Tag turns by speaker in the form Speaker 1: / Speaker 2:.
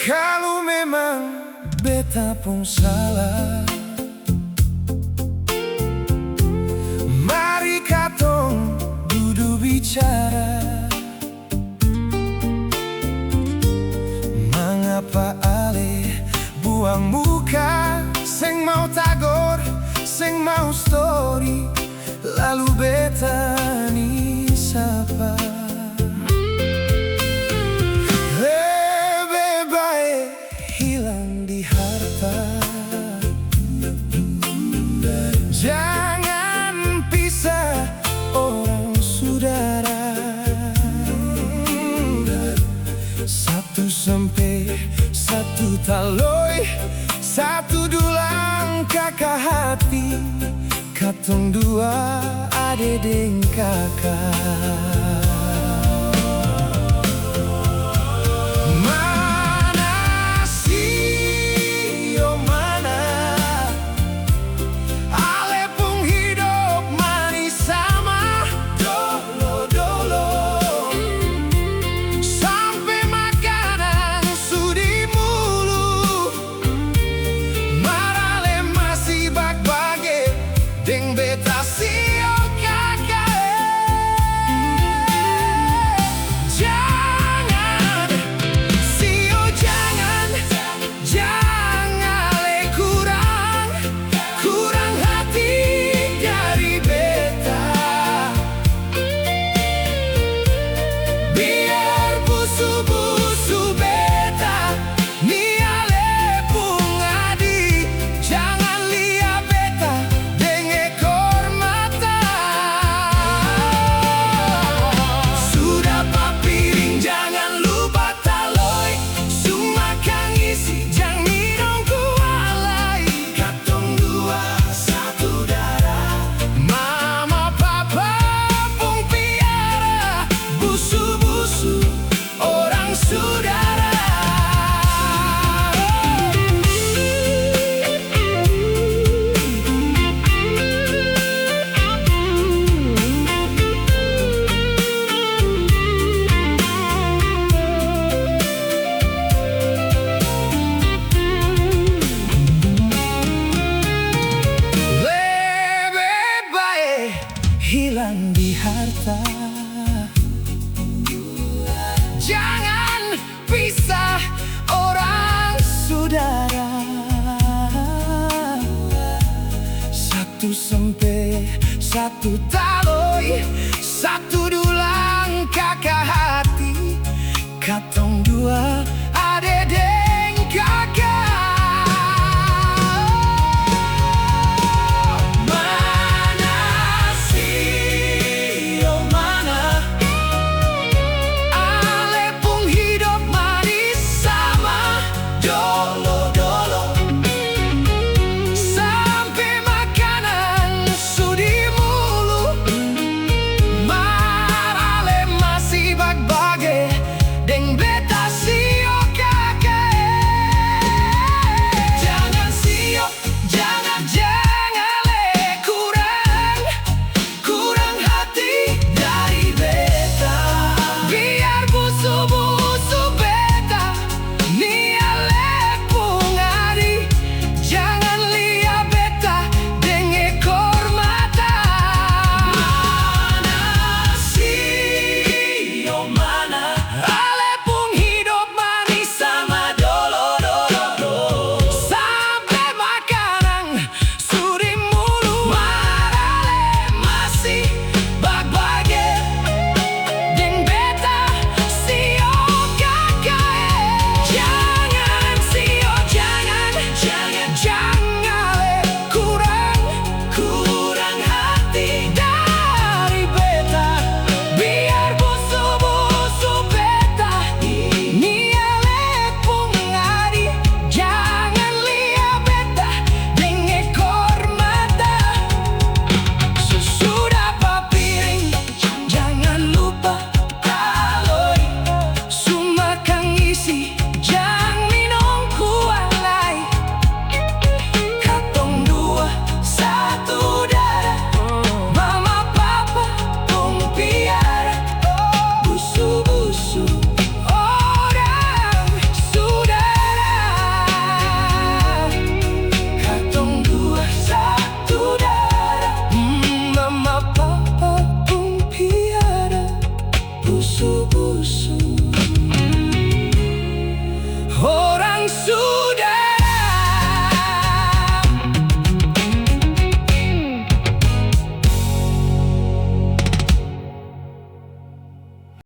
Speaker 1: Kalau memang beta pun salah, mari katong duduk bicara. Mengapa ale buang muka, seng mau tagor, seng mau story, lalu beta ni sapa. Jangan pisah orang saudara. Satu sampai satu taloi, satu dulang kakak hati, katong dua ade deng kakak. Hilang di harta, jangan pisah orang saudara. Satu sampai satu taloi, satu dulang kakak hati, katong dua ade deng kakak.
Speaker 2: Deng beta sio
Speaker 1: susu. Orang susu